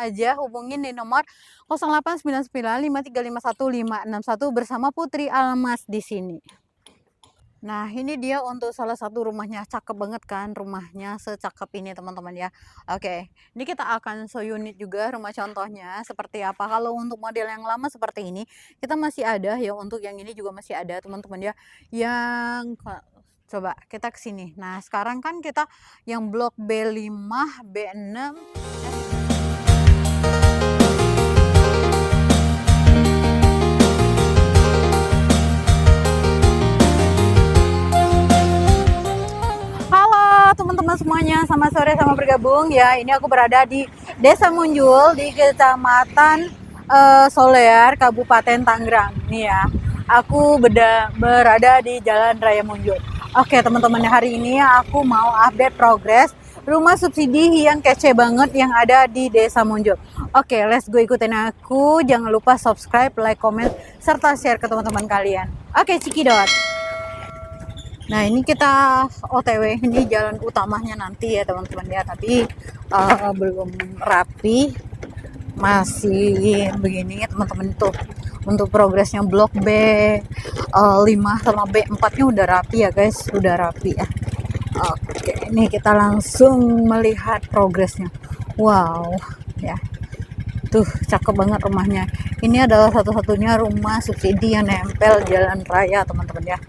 aja hubungin di nomor 089953515561 bersama Putri Almas di sini. Nah, ini dia untuk salah satu rumahnya, cakep banget kan rumahnya, secakep ini teman-teman ya. Oke, ini kita akan show unit juga rumah contohnya seperti apa. Kalau untuk model yang lama seperti ini, kita masih ada ya, untuk yang ini juga masih ada teman-teman ya. Yang coba kita ke sini. Nah, sekarang kan kita yang blok B5, B6. Teman-teman semuanya, selamat sore, sama bergabung ya. Ini aku berada di Desa Munjul di Kecamatan Solear, Kabupaten Tangerang. Nih ya, aku berada di Jalan Raya Munjul. Oke teman-teman, hari ini aku mau update progres rumah subsidi yang kece banget yang ada di Desa Munjul. Oke, let's go, ikutin aku. Jangan lupa subscribe, like, comment, serta share ke teman-teman kalian. Oke, cikidot. Nah, ini kita OTW, ini jalan utamanya nanti ya teman-teman ya, tapi belum rapi, masih begini teman-teman. Tuh untuk progresnya blok B5 sama B4-nya udah rapi ya guys, udah rapi ya. Oke, ini kita langsung melihat progresnya. Wow ya, tuh cakep banget rumahnya. Ini adalah satu-satunya rumah subsidi yang nempel jalan raya teman-teman ya.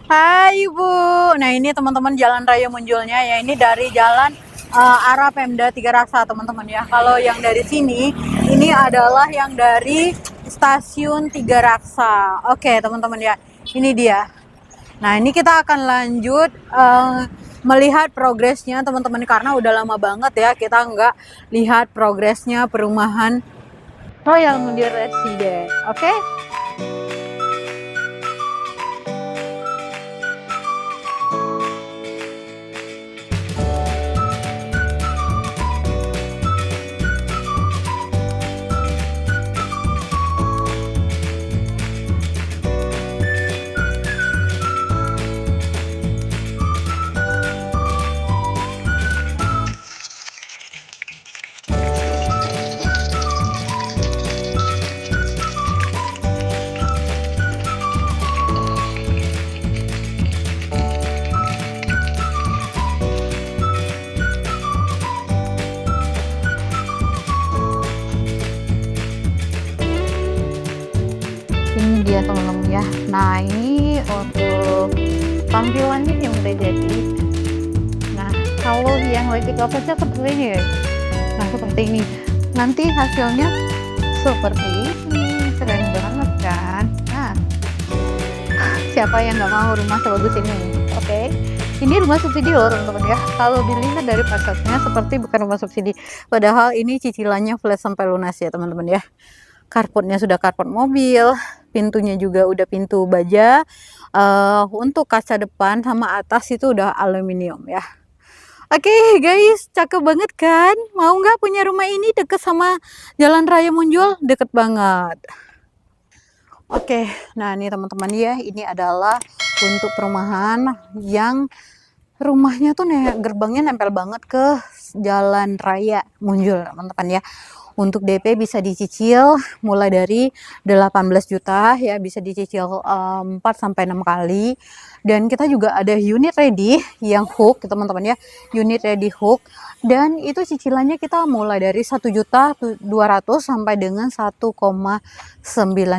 Hai Bu, nah ini teman-teman jalan raya Munjulnya ya, ini dari jalan arah Pemda Tiga Raksa teman-teman ya. Kalau yang dari sini, ini adalah yang dari stasiun Tiga Raksa. Oke teman-teman ya, ini dia. Nah ini kita akan lanjut melihat progresnya teman-teman, karena udah lama banget ya kita nggak lihat progresnya perumahan Royal Munjul Resident. Oke. Ini dia teman-teman ya. Nah ini untuk tampilannya yang udah jadi. Nah kalau yang lagi kapasnya seperti ini ya. Nah seperti ini, nanti hasilnya seperti ini, keren banget kan. Nah siapa yang nggak mau rumah sebagus ini? Oke, ini rumah subsidi loh teman-teman ya. Kalau dilihat dari fasadnya seperti bukan rumah subsidi, padahal ini cicilannya flat sampai lunas ya teman-teman ya. Karpotnya sudah karpot mobil, pintunya juga udah pintu baja. Untuk kaca depan sama atas itu udah aluminium ya. Oke guys, cakep banget kan? Mau nggak punya rumah ini deket sama Jalan Raya Munjul? Deket banget. Oke, nah ini teman-teman ya, ini adalah untuk perumahan yang rumahnya tuh gerbangnya nempel banget ke Jalan Raya Munjul teman-teman ya. Untuk DP bisa dicicil mulai dari 18 juta ya, bisa dicicil 4 sampai 6 kali. Dan kita juga ada unit ready yang hook teman-teman ya, unit ready hook, dan itu cicilannya kita mulai dari 1.200.000 sampai dengan 1,9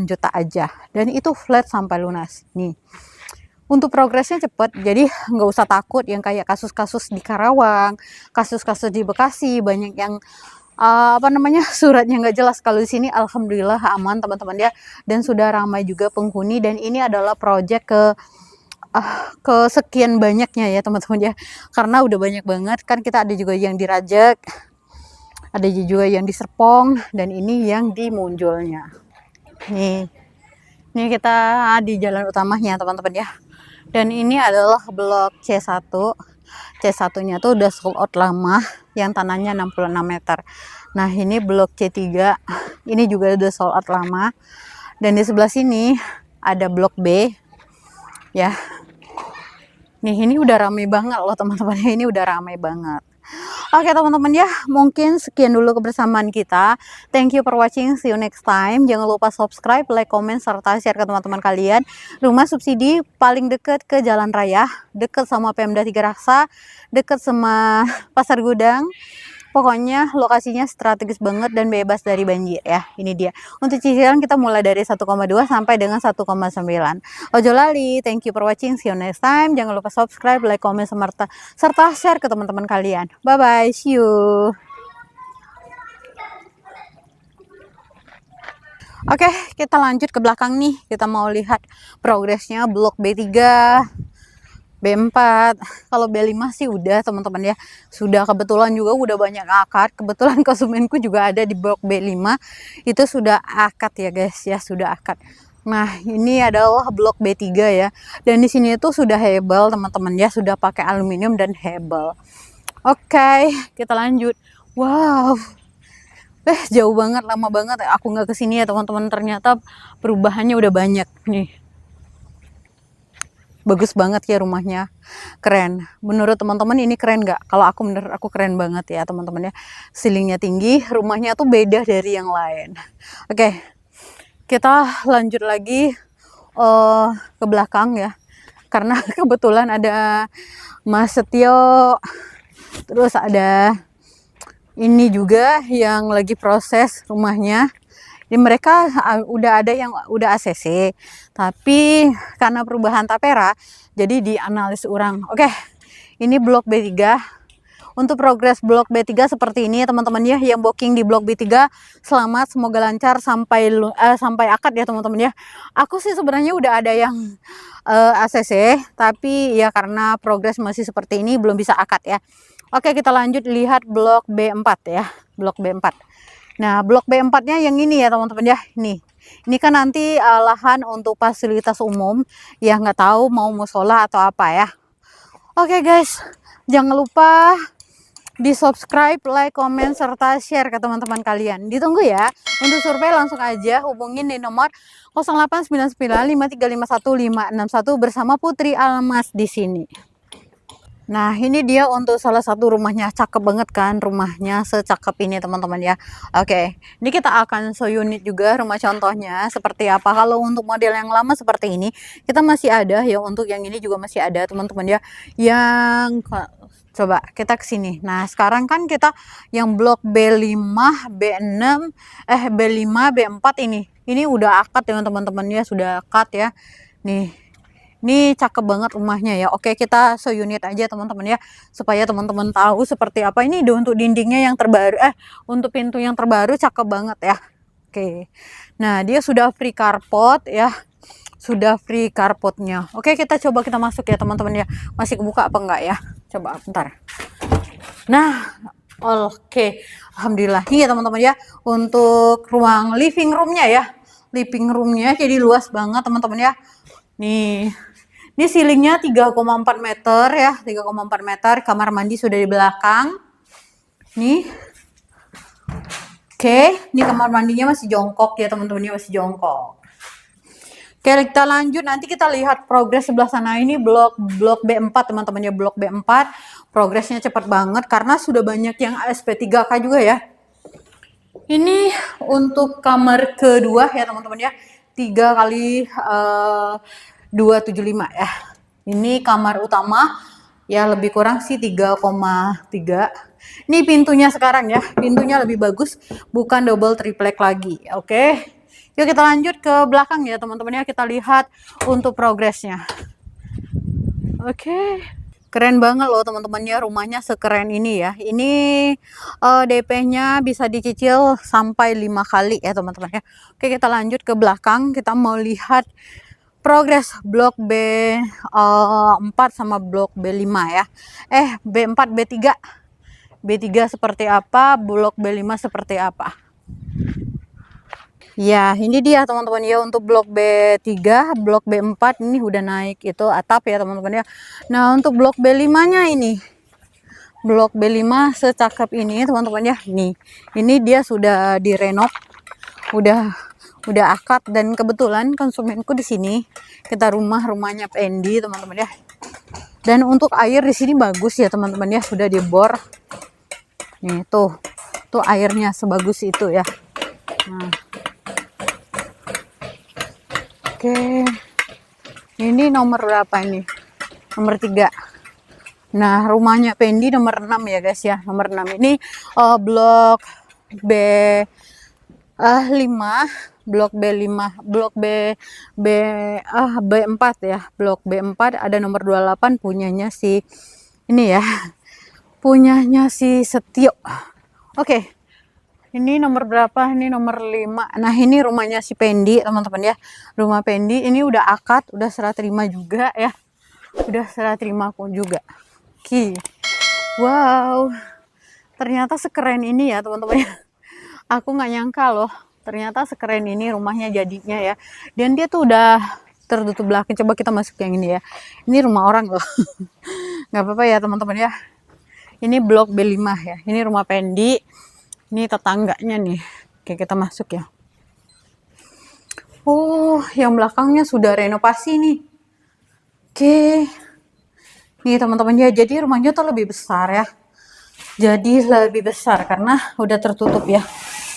juta aja, dan itu flat sampai lunas nih. Untuk progresnya cepat, jadi nggak usah takut yang kayak kasus-kasus di Karawang, kasus-kasus di Bekasi, banyak yang suratnya nggak jelas. Kalau di sini alhamdulillah aman teman-teman ya, dan sudah ramai juga penghuni, dan ini adalah project ke sekian banyaknya ya teman-teman ya, karena udah banyak banget kan. Kita ada juga yang di Rajek, ada juga yang di Serpong, dan ini yang di Munjulnya nih. Ini kita di jalan utamanya teman-teman ya, dan ini adalah blok C1. C1-nya tuh udah sold out lama, yang tanahnya 66 meter. Nah ini blok C3, ini juga udah sold out lama. Dan di sebelah sini ada blok B ya. Nih ini udah ramai banget loh teman-teman, ini udah ramai banget. Oke teman-teman ya, mungkin sekian dulu kebersamaan kita. Thank you for watching, see you next time. Jangan lupa subscribe, like, comment, serta share ke teman-teman kalian. Rumah subsidi paling deket ke jalan raya, deket sama Pemda Tiga Raksa, deket sama Pasar Gudang. Pokoknya lokasinya strategis banget dan bebas dari banjir ya. Ini dia. Untuk cicilan kita mulai dari 1,2 sampai dengan 1,9. Ojo lali, thank you for watching. See you next time. Jangan lupa subscribe, like, comment, serta share ke teman-teman kalian. Bye bye, see you. Oke, kita lanjut ke belakang nih. Kita mau lihat progresnya blok B3. B4, kalau B5 sih udah teman-teman ya, sudah kebetulan juga udah banyak akad. Kebetulan konsumenku juga ada di blok B5, itu sudah akad ya guys ya, sudah akad. Nah ini adalah blok B3 ya, dan di sini itu sudah hebel teman-teman ya, sudah pakai aluminium dan hebel. Oke, kita lanjut. Wow, jauh banget, lama banget aku nggak kesini ya teman-teman, ternyata perubahannya udah banyak nih. Bagus banget ya rumahnya, keren. Menurut teman-teman ini keren nggak? Kalau aku, menurut aku keren banget ya teman-teman ya. Ceilingnya tinggi, rumahnya tuh beda dari yang lain. Oke, kita lanjut lagi ke belakang ya, karena kebetulan ada Mas Setio, terus ada ini juga yang lagi proses rumahnya. Jadi mereka udah ada yang udah ACC, tapi karena perubahan tapera jadi dianalisis ulang. Oke, ini blok B3. Untuk progres blok B3 seperti ini ya teman-teman ya, yang booking di blok B3 selamat, semoga lancar sampai akad ya teman-teman ya. Aku sih sebenarnya udah ada yang ACC, tapi ya karena progres masih seperti ini belum bisa akad ya. Oke, kita lanjut lihat blok B4 ya, blok B4. Nah, blok B4-nya yang ini ya teman-teman ya. Ini kan nanti lahan untuk fasilitas umum, ya nggak tahu mau musola atau apa ya. Oke guys, jangan lupa di subscribe, like, comment, serta share ke teman-teman kalian. Ditunggu ya. Untuk survei langsung aja hubungin di nomor 0899535161 bersama Putri Almas di sini. Nah ini dia untuk salah satu rumahnya, cakep banget kan rumahnya, secakep ini teman-teman ya. Oke, ini kita akan show unit juga rumah contohnya seperti apa. Kalau untuk model yang lama seperti ini kita masih ada ya, untuk yang ini juga masih ada teman-teman ya. Yang coba kita ke sini. Nah sekarang kan kita yang blok B5, B6, B5, B4 ini udah akad ya teman-teman ya, sudah akad ya. Ini cakep banget rumahnya ya. Oke, kita show unit aja teman-teman ya, supaya teman-teman tahu seperti apa. Ini untuk dindingnya yang terbaru, untuk pintu yang terbaru cakep banget ya. Oke, nah dia sudah free carport ya, sudah free carportnya. Oke, kita coba kita masuk ya teman-teman ya. Masih kebuka apa enggak ya? Coba bentar. Nah, oke, alhamdulillah nih ya teman-teman ya, untuk ruang living roomnya ya. Living roomnya jadi luas banget teman-teman ya. Ini ceilingnya 3,4 meter ya, 3,4 meter. Kamar mandi sudah di belakang. Nih. Oke, ini kamar mandinya masih jongkok ya teman-teman, masih jongkok. Oke, kita lanjut, nanti kita lihat progres sebelah sana. Ini blok B4 teman-teman ya, blok B4. Progresnya cepat banget karena sudah banyak yang ASP3K juga ya. Ini untuk kamar kedua ya teman-teman ya, 3 kali 275 ya. Ini kamar utama ya, lebih kurang sih 3,3. Ini pintunya sekarang ya, pintunya lebih bagus, bukan double triplek lagi. Oke, yuk kita lanjut ke belakang ya teman-teman ya, kita lihat untuk progresnya. Oke, keren banget loh teman-teman ya, rumahnya sekeren ini ya. Ini DP-nya bisa dicicil sampai 5 kali ya teman-teman ya. Oke, kita lanjut ke belakang, kita mau lihat progres blok B4 sama blok B5 ya. B4, B3 seperti apa, blok B5 seperti apa. Ya, ini dia teman-teman ya, untuk blok B3, blok B4 ini udah naik itu atap ya teman-teman ya. Nah, untuk blok B5-nya ini. Blok B5 secakep ini teman-teman ya. Ini dia sudah direnov. Udah akad, dan kebetulan konsumenku di sini, kita rumahnya Pendi teman-teman ya. Dan untuk air di sini bagus ya teman-teman ya, sudah dibor. Nih tuh airnya sebagus itu ya. Nah, oke, ini nomor berapa ini? Nomor 3. Nah, rumahnya Pendi nomor 6 ya guys ya. Nomor 6 ini blok B 5, blok B5, blok B4 ya. Blok B4 ada nomor 28 punyanya si ini ya. Punyanya si Setio. Oke. Ini nomor berapa? Ini nomor 5. Nah, ini rumahnya si Pendi, teman-teman ya. Rumah Pendi ini udah akad, udah serah terima juga ya. Udah serah terima aku juga. Oke. Wow. Ternyata sekeren ini ya, teman-teman ya. Aku nggak nyangka loh. Ternyata sekeren ini rumahnya jadinya ya. Dan dia tuh udah tertutup belakang. Coba kita masuk yang ini ya. Ini rumah orang loh. Nggak apa-apa ya, teman-teman ya. Ini blok B5 ya. Ini rumah Pendi. Ini tetangganya nih. Oke, kita masuk ya. Oh, yang belakangnya sudah renovasi nih. Oke. Nih teman-teman ya, jadi rumahnya tuh lebih besar ya. Jadi lebih besar karena udah tertutup ya.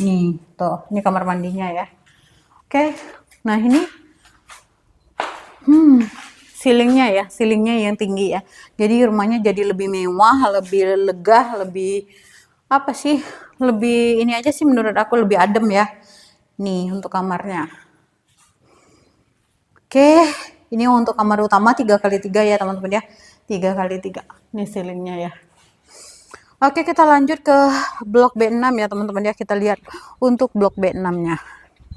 Nih, tuh. Ini kamar mandinya ya. Oke. Nah, ini ceilingnya ya, ceilingnya yang tinggi ya. Jadi rumahnya jadi lebih mewah, lebih lega, lebih apa sih? Lebih ini aja sih menurut aku lebih adem ya. Nih untuk kamarnya. Oke, ini untuk kamar utama 3x3 ya teman-teman ya. 3x3. Ini ceilingnya ya. Oke, kita lanjut ke blok B6 ya teman-teman ya. Kita lihat untuk blok B6-nya.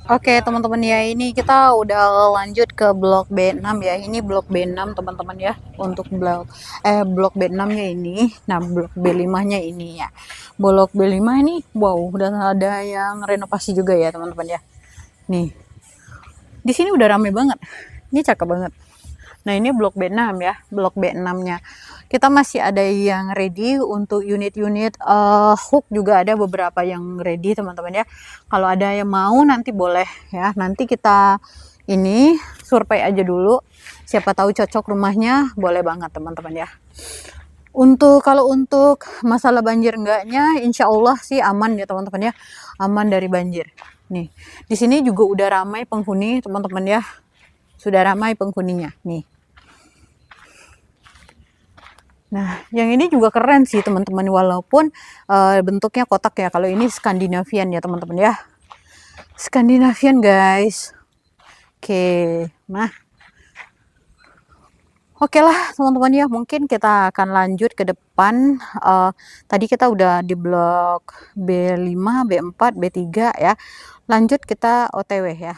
Oke, teman-teman ya, ini kita udah lanjut ke blok B6 ya. Ini blok B6 teman-teman ya. Untuk blok B6-nya ini. Nah, blok B5-nya ini ya. Blok B5 ini wow, udah ada yang renovasi juga ya, teman-teman ya. Nih. Di sini udah rame banget. Ini cakep banget. Nah, ini blok B6 ya, blok B6-nya. Kita masih ada yang ready untuk unit-unit hook juga ada beberapa yang ready teman-teman ya. Kalau ada yang mau nanti boleh ya. Nanti kita ini survei aja dulu. Siapa tahu cocok rumahnya, boleh banget teman-teman ya. Kalau untuk masalah banjir enggaknya, insya Allah sih aman ya teman-teman ya. Aman dari banjir. Nih, di sini juga udah ramai penghuni teman-teman ya. Sudah ramai penghuninya nih. Nah, yang ini juga keren sih teman-teman, walaupun bentuknya kotak ya. Kalau ini Skandinavian ya teman-teman ya. Skandinavian guys. Oke, nah. Oke lah teman-teman ya, mungkin kita akan lanjut ke depan. Tadi kita udah di blok B5, B4, B3 ya. Lanjut kita OTW ya.